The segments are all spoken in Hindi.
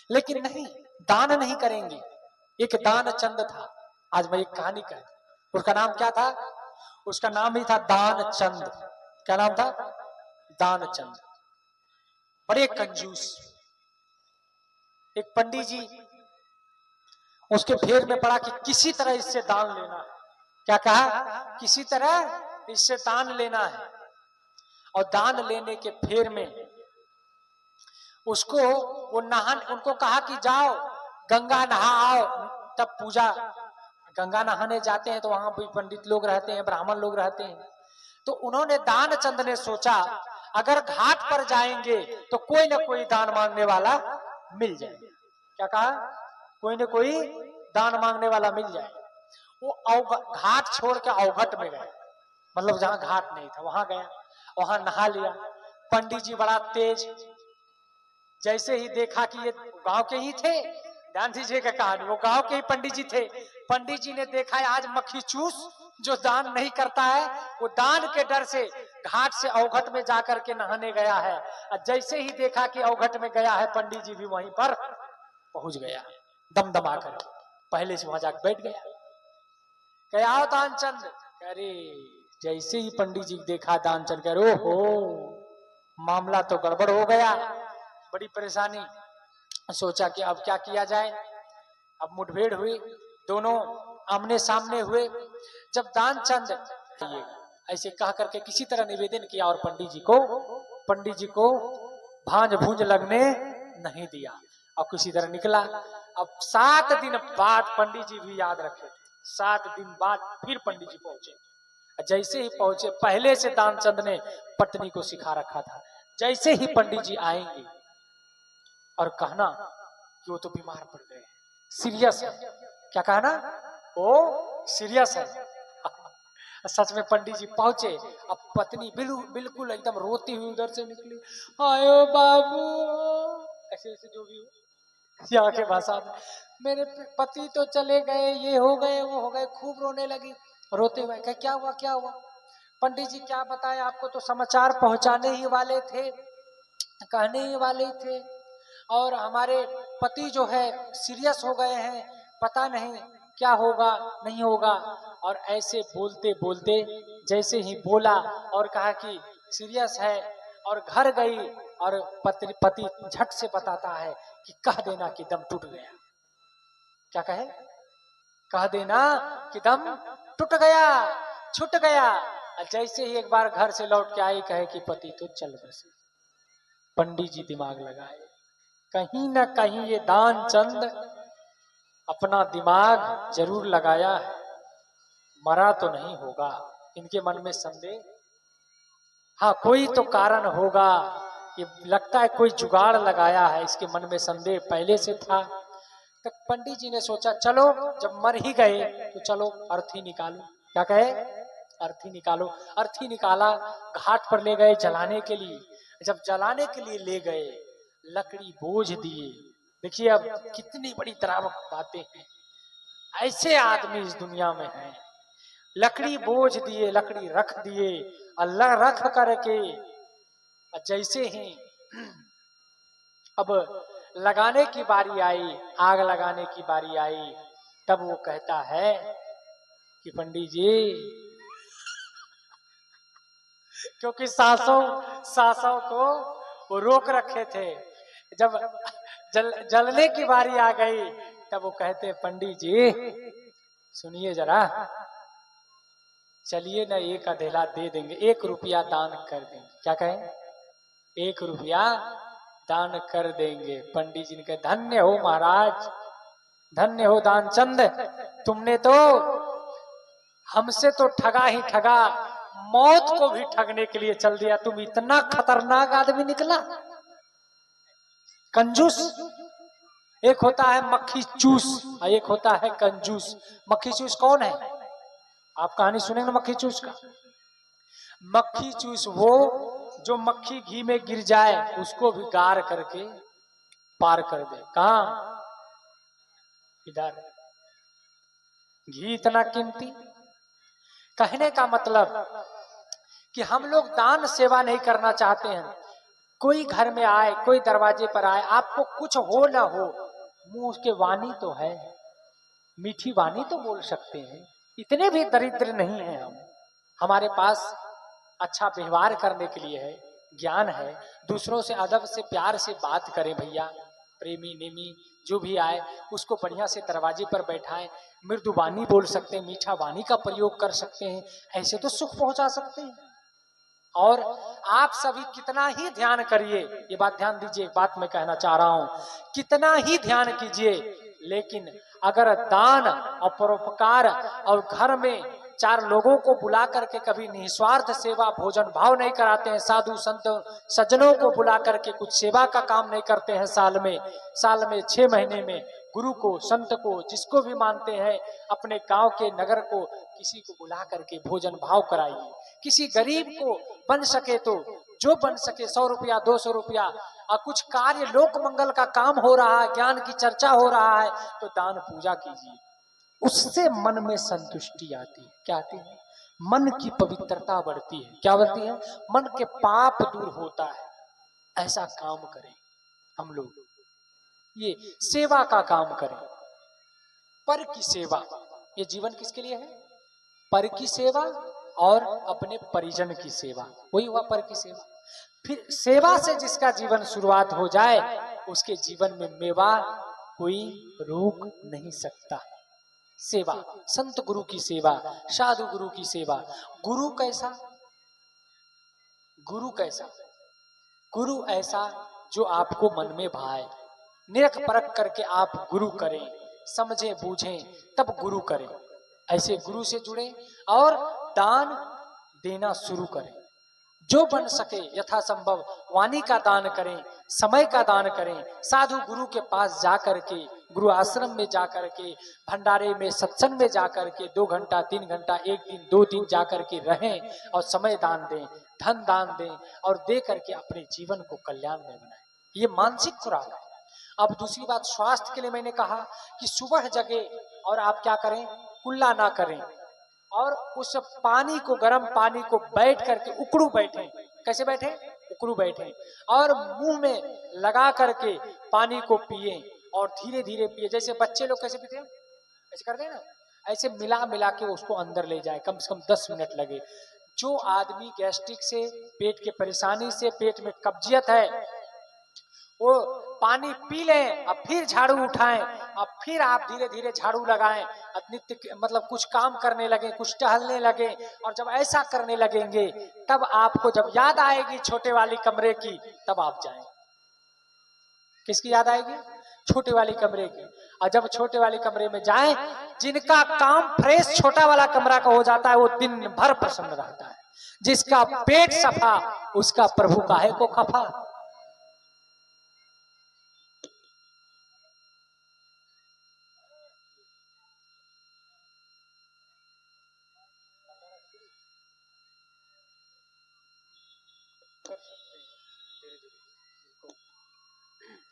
लेकिन नहीं, दान नहीं करेंगे। एक दान चंद था, आज मैं एक कहानी कर, उसका नाम क्या था? उसका नाम ही था दान चंद। क्या नाम था? दान चंद। बड़े कंजूस। एक पंडित जी उसके फेर में पड़ा कि किसी तरह इससे दान लेना है। क्या कहा? किसी तरह इससे दान लेना है। और दान लेने के फेर में उसको वो उनको कहा कि जाओ गंगा नहा आओ। तब पूजा, गंगा नहाने जाते हैं तो वहां भी पंडित लोग रहते हैं, ब्राह्मण लोग रहते हैं। तो उन्होंने, दान चंद ने सोचा अगर घाट पर जाएंगे तो कोई ना कोई दान मांगने वाला मिल जाए। क्या कहा? कोई ना कोई दान मांगने वाला मिल जाए। वो घाट छोड़ के अवघट में गए, मतलब जहां घाट नहीं था वहां गया, वहां नहा लिया। पंडित जी बड़ा तेज, जैसे ही देखा कि ये गांव के ही थे, ध्यान दीजिएगा कहानी, वो गांव के ही पंडित जी थे। पंडित जी ने देखा है आज मक्खी चूस जो दान नहीं करता है, वो दान के डर से घाट से अवघट में जाकर के नहाने गया है। और जैसे ही देखा कि अवघट में गया है, पंडित जी भी वहीं पर पहुंच गया, दमदमा कर पहले से वहां जाकर बैठ गया। कहे आओ दानचंद। अरे जैसे ही पंडित जी देखा दानचंद, कह रहे हो मामला तो गड़बड़ हो गया, बड़ी परेशानी। सोचा कि अब क्या किया जाए। अब मुठभेड़ हुई, दोनों आमने सामने हुए। जब दानचंद ऐसे कह करके किसी तरह निवेदन किया और पंडित जी को भांज भूंज लगने नहीं दिया और किसी तरह निकला। अब 7 दिन बाद, पंडित जी भी याद रखे थे, 7 दिन बाद फिर पंडित जी पहुंचे। जैसे ही पहुंचे, पहले से दानचंद ने पत्नी को सिखा रखा था, जैसे ही पंडित जी आएंगे और कहना कि वो तो बीमार पड़ गए, सीरियस है। क्या कहना? वो सीरियस है। सच में पंडित जी पहुंचे, अब पत्नी बिल्कुल एकदम रोती हुई उधर से निकली, आयो बाबू, ऐसे ऐसे जो भी हो यहाँ के भाषा में, मेरे पति तो चले गए, ये हो गए वो हो गए, खूब रोने लगी, रोते हुए। क्या हुआ क्या हुआ? पंडित जी क्या बताए आपको, तो समाचार पहुंचाने ही वाले थे, कहने ही वाले थे, और हमारे पति जो है सीरियस हो गए हैं, पता नहीं क्या होगा नहीं होगा। और ऐसे बोलते बोलते जैसे ही बोला और कहा कि सीरियस है, और घर गई और पति झट से बताता है कि कह देना कि दम टूट गया। क्या कहे? कह देना कि दम टूट गया, छूट गया। जैसे ही एक बार घर से लौट के आई, कहे कि पति तो चल बसे। पंडित जी दिमाग लगाए, कहीं ना कहीं ये दानचंद अपना दिमाग जरूर लगाया है, मरा तो नहीं होगा। इनके मन में संदेह, हाँ कोई तो कारण होगा, ये लगता है कोई जुगाड़ लगाया है, इसके मन में संदेह पहले से था। तो पंडित जी ने सोचा चलो जब मर ही गए तो चलो अर्थी निकालो। क्या कहे? अर्थी निकालो। अर्थी निकाला, घाट पर ले गए जलाने के लिए। जब जलाने के लिए ले गए, लकड़ी बोझ दिए। देखिए अब कितनी बड़ी तरावक बातें हैं, ऐसे आदमी इस दुनिया में हैं। लकड़ी बोझ दिए, लकड़ी रख दिए, अल्लाह रख करके जैसे ही अब लगाने की बारी आई, आग लगाने की बारी आई, तब वो कहता है कि पंडित जी, क्योंकि सासों को वो रोक रखे थे, जब जलने की बारी आ गई तब वो कहते पंडित जी सुनिए जरा, चलिए ना एक अधेला दे देंगे, 1 रुपया दान कर देंगे। क्या कहें? 1 रुपया दान कर देंगे। पंडित जी ने कहा धन्य हो महाराज, धन्य हो दानचंद, तुमने तो हमसे तो ठगा ही ठगा, मौत को भी ठगने के लिए चल दिया। तुम इतना खतरनाक आदमी निकला, कंजूस। एक होता है मक्खी चूस और एक होता है कंजूस। मक्खी चूस कौन है? आप कहानी सुनेंगे ना मक्खी चूस का। मक्खी चूस वो जो मक्खी घी में गिर जाए उसको भी गार करके पार कर दे। कहां? इधर। घी इतना कीमती। कहने का मतलब कि हम लोग दान सेवा नहीं करना चाहते हैं। कोई घर में आए, कोई दरवाजे पर आए, आपको कुछ हो ना हो, मुंह के वाणी तो है, मीठी वाणी तो बोल सकते हैं। इतने भी दरिद्र नहीं हैं हम, हमारे पास अच्छा व्यवहार करने के लिए है, ज्ञान है, दूसरों से अदब से प्यार से बात करें भैया। प्रेमी नेमी जो भी आए उसको बढ़िया से दरवाजे पर बैठाएं, मृदु वाणी बोल सकते हैं, मीठा वाणी का प्रयोग कर सकते हैं, ऐसे तो सुख पहुंचा सकते हैं। और आप सभी कितना ही ध्यान करिए, ये बात ध्यान दीजिए, बात मैं कहना चाह रहा हूं, कितना ही ध्यान कीजिए, लेकिन अगर दान और परोपकार और घर में चार लोगों को बुला करके कभी निस्वार्थ सेवा भोजन भाव नहीं कराते हैं, साधु संत सज्जनों को बुला करके कुछ सेवा का काम नहीं करते हैं, साल में 6 महीने में गुरु को, संत को, जिसको भी मानते हैं, अपने गांव के नगर को किसी को बुला करके भोजन भाव कराइए। किसी गरीब को बन सके तो, जो बन सके 100 रुपया 200 रुपया, और कुछ कार्य लोक मंगल का काम हो रहा है, ज्ञान की चर्चा हो रहा है, तो दान पूजा कीजिए। उससे मन में संतुष्टि आती है। क्या आती है? मन की पवित्रता बढ़ती है। क्या बढ़ती है? मन के पाप दूर होता है। ऐसा काम करें हम लोग, ये सेवा का काम करें, पर की सेवा। ये जीवन किसके लिए है? पर की सेवा और अपने परिजन की सेवा, वही हुआ पर की सेवा। फिर सेवा से जिसका जीवन शुरुआत हो जाए, उसके जीवन में मेवा कोई रोक नहीं सकता। सेवा, संत गुरु की सेवा, साधु गुरु की सेवा। गुरु कैसा? गुरु कैसा? गुरु ऐसा जो आपको मन में भाए, निरख परख करके आप गुरु करें, समझें बूझें तब गुरु करें। ऐसे गुरु से जुड़े और दान देना शुरू करें। जो बन सके यथासंभव वाणी का दान करें, समय का दान करें, साधु गुरु के पास जाकर के, गुरु आश्रम में जाकर के, भंडारे में, सत्संग में जाकर के 2 घंटा 3 घंटा, 1 दिन 2 दिन जाकर के रहें और समय दान दें, धन दान दें, और दे करके अपने जीवन को कल्याण में बनाएं। ये मानसिक खुराक है। अब दूसरी बात, स्वास्थ्य के लिए मैंने कहा कि सुबह जगे और आप क्या करें? कुल्ला ना करें, और उस पानी को, गर्म पानी को बैठ करके उकड़ू बैठे। कैसे बैठे? उकड़ू बैठे, और मुंह में लगा करके पानी को पिए, और धीरे धीरे पिए। जैसे बच्चे लोग कैसे पीते हैं, ऐसे करते हैं ना, ऐसे मिला मिला के उसको अंदर ले जाए, कम से कम 10 मिनट लगे। जो आदमी गैस्ट्रिक से, पेट के परेशानी से, पेट में कब्जियत है, वो पानी पी लें और फिर झाड़ू उठाएं, और फिर आप धीरे धीरे झाड़ू लगाएं, नित्य मतलब कुछ काम करने लगे, कुछ टहलने लगे। और जब ऐसा करने लगेंगे, तब आपको जब याद आएगी छोटे वाली कमरे की, तब आप जाएं। किसकी याद आएगी? छोटे वाली कमरे की। और जब छोटे वाले कमरे में जाएं, जिनका काम फ्रेश छोटा वाला कमरा का हो जाता है, वो दिन भर प्रसन्न रहता है। जिसका पेट सफा, उसका प्रभु काहे को खफा।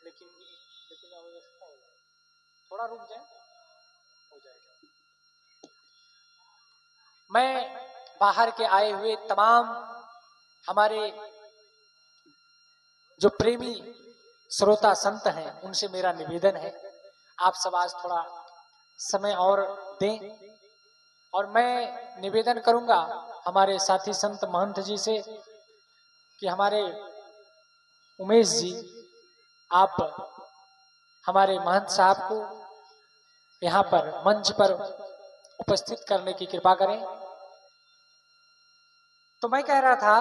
लेकिन अव्यवस्था हो जाए, थोड़ा रुक जाए, हो जाएगा। मैं बाहर के आए हुए तमाम हमारे जो प्रेमी श्रोता संत हैं, उनसे मेरा निवेदन है, आप सब आज थोड़ा समय और दें। और मैं निवेदन करूंगा हमारे साथी संत महंत जी से कि हमारे उमेश जी, आप हमारे महंत साहब को यहाँ पर मंच पर उपस्थित करने की कृपा करें। तो मैं कह रहा था,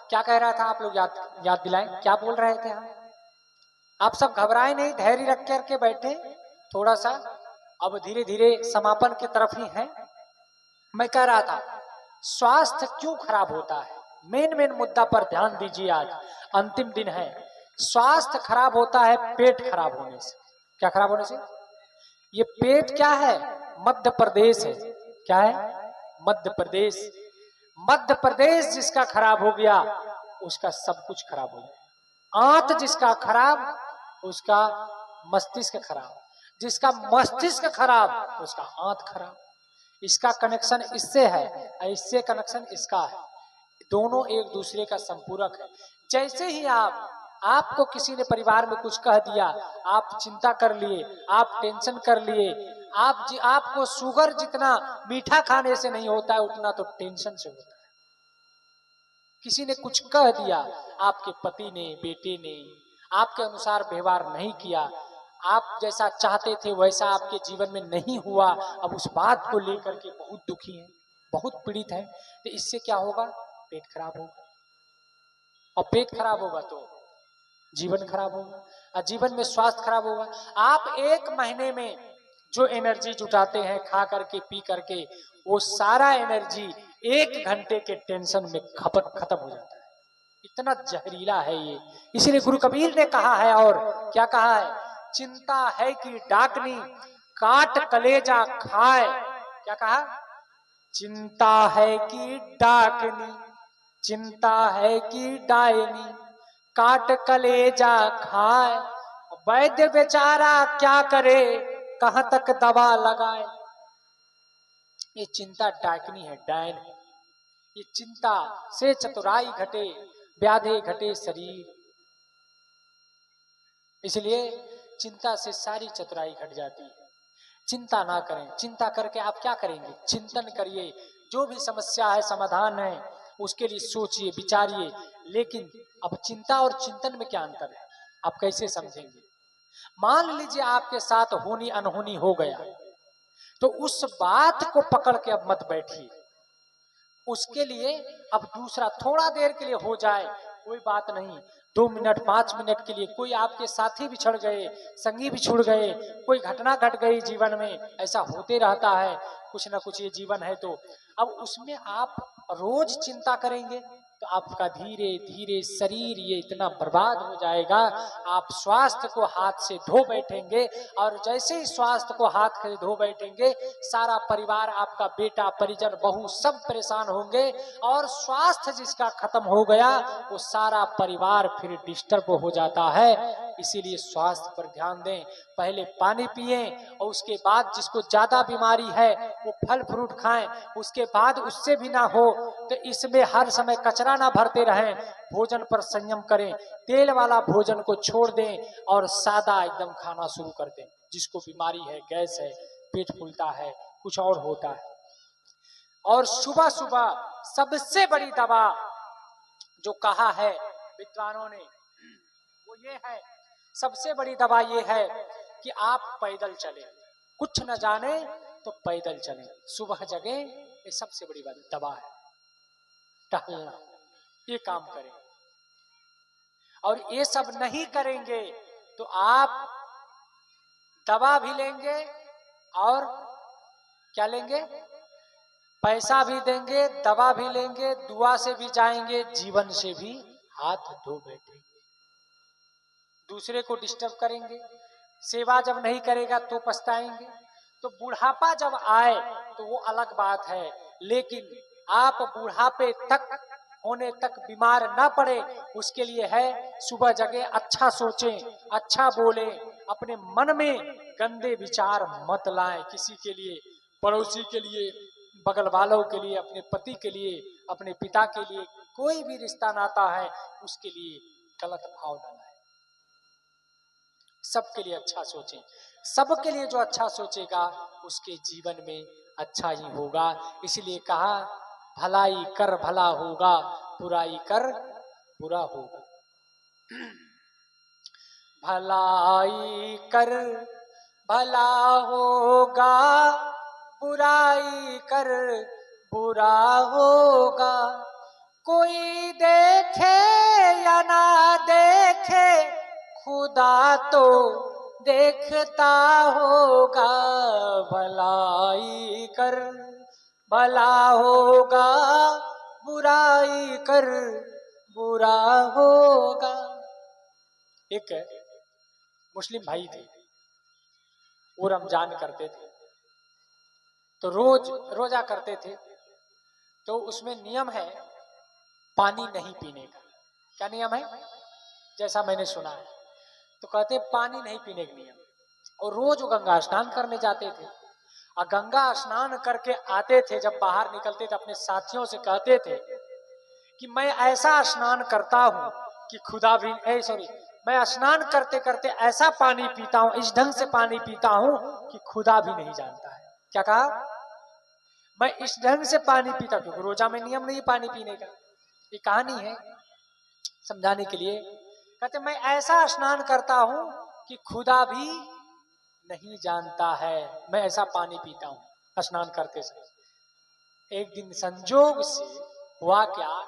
क्या कह रहा था, आप लोग याद दिलाएं, क्या बोल रहे थे हम? आप सब घबराए नहीं, धैर्य रख करके बैठे थोड़ा सा, अब धीरे धीरे समापन की तरफ ही है। मैं कह रहा था, स्वास्थ्य क्यों खराब होता है, मेन मुद्दा पर ध्यान दीजिए। आज अंतिम दिन है। स्वास्थ्य खराब होता है पेट खराब होने से। क्या खराब होने से? ये पेट क्या है? मध्य प्रदेश है। क्या है? मध्य प्रदेश। मध्य प्रदेश जिसका खराब हो गया, उसका सब कुछ खराब हो गया। आंत जिसका खराब, उसका मस्तिष्क खराब, जिसका मस्तिष्क खराब, उसका आंत खराब। इसका कनेक्शन इससे है, इससे कनेक्शन इसका है, दोनों एक दूसरे का संपूरक है। जैसे ही आप आपको किसी ने परिवार में कुछ कह दिया, आप चिंता कर लिए, आप टेंशन कर लिए, आपको शुगर जितना मीठा खाने से नहीं होता है उतना तो टेंशन से होता है। किसी ने कुछ कह दिया, आपके पति ने, बेटे ने आपके अनुसार व्यवहार नहीं किया, आप जैसा चाहते थे वैसा आपके जीवन में नहीं हुआ, अब उस बात को लेकर के बहुत दुखी हैं, बहुत पीड़ित हैं, तो इससे क्या होगा? पेट खराब होगा, और पेट खराब होगा तो जीवन खराब होगा, और जीवन में स्वास्थ्य खराब होगा। आप एक महीने में जो एनर्जी जुटाते हैं खा करके पी करके, वो सारा एनर्जी 1 घंटे के टेंशन में खत्म हो जाता है। इतना जहरीला है ये। इसीलिए गुरु कबीर ने कहा है, और क्या कहा है? चिंता है कि डाकनी काट कलेजा खाए। क्या कहा? चिंता है कि डाकनी, चिंता है कि डायनी काट कलेजा खाए, वैद्य बेचारा क्या करे, कहां तक दवा लगाए। ये चिंता डाकनी है, डायन है। ये चिंता से चतुराई घटे, व्याधे घटे शरीर। इसलिए चिंता से सारी चतुराई घट जाती है। चिंता ना करें। चिंता करके आप क्या करेंगे? चिंतन करिए, जो भी समस्या है, समाधान है, उसके लिए सोचिए, विचारिए। लेकिन अब चिंता और चिंतन में क्या अंतर है, आप कैसे समझेंगे? मान लीजिए आपके साथ होनी अनहोनी हो गया, तो उस बात को पकड़ के अब मत बैठिए। उसके लिए अब दूसरा थोड़ा देर के लिए हो जाए कोई बात नहीं, 2 मिनट 5 मिनट के लिए कोई आपके साथी बिछड़ गए, संगी बिछुड़ गए, कोई घटना घट गई जीवन में, ऐसा होते रहता है, कुछ ना कुछ ये जीवन है। तो अब उसमें आप रोज चिंता करेंगे तो आपका धीरे धीरे शरीर ये इतना बर्बाद हो जाएगा। आप स्वास्थ्य को हाथ से धो बैठेंगे, और जैसे ही स्वास्थ्य को हाथ से धो बैठेंगे, सारा परिवार आपका, बेटा, परिजन, बहू, सब परेशान होंगे। और स्वास्थ्य जिसका खत्म हो गया, वो सारा परिवार फिर डिस्टर्ब हो जाता है। इसीलिए स्वास्थ्य पर ध्यान दें। पहले पानी पिए, और उसके बाद जिसको ज्यादा बीमारी है वो फल फ्रूट खाएं। उसके बाद उससे भी ना हो तो इसमें हर समय कचरा ना भरते रहें। भोजन पर संयम करें, तेल वाला भोजन को छोड़ दें और सादा एकदम खाना शुरू कर दें। जिसको बीमारी है, गैस है, पेट फूलता है, कुछ और होता है। और सुबह सुबह सबसे बड़ी दवा जो कहा है विद्वानों ने, वो ये है, सबसे बड़ी दवा ये है कि आप पैदल चलें। कुछ न जाने तो पैदल चलें, सुबह जगें, ये सबसे बड़ी दवा है। टहलना, ये काम करें। और ये सब नहीं करेंगे तो आप दवा भी लेंगे, और क्या लेंगे? पैसा भी देंगे, दवा भी लेंगे, दुआ से भी जाएंगे, जीवन से भी हाथ धो बैठेंगे, दूसरे को डिस्टर्ब करेंगे। सेवा जब नहीं करेगा तो पछताएंगे। तो बुढ़ापा जब आए तो वो अलग बात है, लेकिन आप बुढ़ापे तक होने तक बीमार ना पड़े, उसके लिए है सुबह जगे, अच्छा सोचें, अच्छा बोलें, अपने मन में गंदे विचार मत लाएं। किसी के लिए, पड़ोसी के लिए, बगल वालों के लिए, अपने पति के लिए, अपने पिता के लिए, कोई भी रिश्ता नाता है उसके लिए गलत भाव न लाएं। सबके लिए अच्छा सोचें। सबके लिए जो अच्छा सोचेगा उसके जीवन में अच्छा ही होगा। इसलिए कहा, भलाई कर भला होगा, बुराई कर बुरा होगा। भलाई कर भला होगा, बुराई कर बुरा होगा। कोई देखे या ना देखे, खुदा तो देखता होगा। भलाई कर भला होगा, बुराई कर बुरा होगा। एक मुस्लिम भाई थे, वो रमजान करते थे, तो रोज रोजा करते थे। तो उसमें नियम है पानी नहीं पीने का। क्या नियम है? जैसा मैंने सुना है, तो कहते पानी नहीं पीने का नियम। और रोज वो गंगा स्नान करने जाते थे, और गंगा स्नान करके आते थे, जब बाहर निकलते थे अपने साथियों से कहते थे कि मैं ऐसा स्नान करता हूं कि खुदा भी मैं स्नान करते करते ऐसा पानी पीता हूं, इस ढंग से पानी पीता हूं कि खुदा भी नहीं जानता है। क्या कहा? मैं इस ढंग से पानी पीता, क्योंकि रोजा में नियम नहीं पानी पीने का, ये कहानी है समझाने के लिए। कहते मैं ऐसा स्नान करता हूं कि खुदा भी नहीं जानता है, मैं ऐसा पानी पीता हूं स्नान करते समय। एक दिन संजोग से हुआ क्या,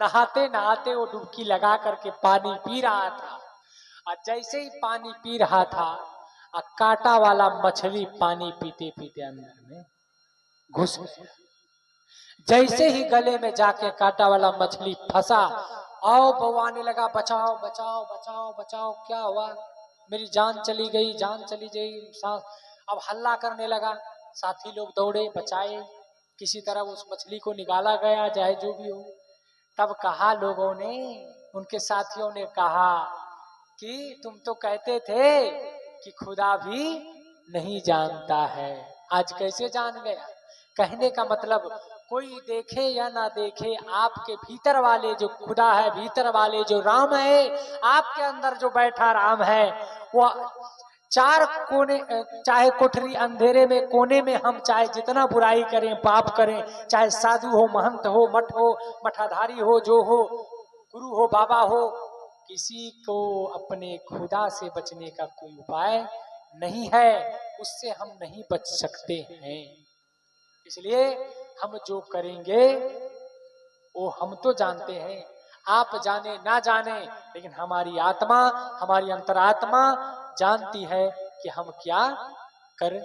नहाते नहाते वो डुबकी लगा करके पानी पी रहा था, और जैसे ही पानी पी रहा था, कांटा वाला मछली पानी पीते पीते अंदर में घुस गया। जैसे ही गले में जाके कांटा वाला मछली फंसा, आओ बवाने लगा, बचाओ बचाओ बचाओ बचाओ, क्या हुआ, मेरी जान चली गई, जान चली गई। अब हल्ला करने लगा, साथी लोग दौड़े, बचाए, किसी तरह उस मछली को निकाला गया, चाहे जो भी हो। तब कहा लोगों ने, उनके साथियों ने कहा कि तुम तो कहते थे कि खुदा भी नहीं जानता है, आज कैसे जान गया? कहने का मतलब कोई देखे या ना देखे, आपके भीतर वाले जो खुदा है, भीतर वाले जो राम है, आपके अंदर जो बैठा राम है, वो चार कोने, चाहे कोठरी अंधेरे में कोने में हम चाहे जितना बुराई करें, पाप करें, चाहे साधु हो, महंत हो, मठ हो, मठाधारी हो, जो हो, गुरु हो, बाबा हो, किसी को अपने खुदा से बचने का कोई उपाय नहीं है, उससे हम नहीं बच सकते हैं। इसलिए हम जो करेंगे वो हम तो जानते हैं, आप जाने ना जाने, लेकिन हमारी आत्मा, हमारी अंतरात्मा जानती है कि हम क्या कर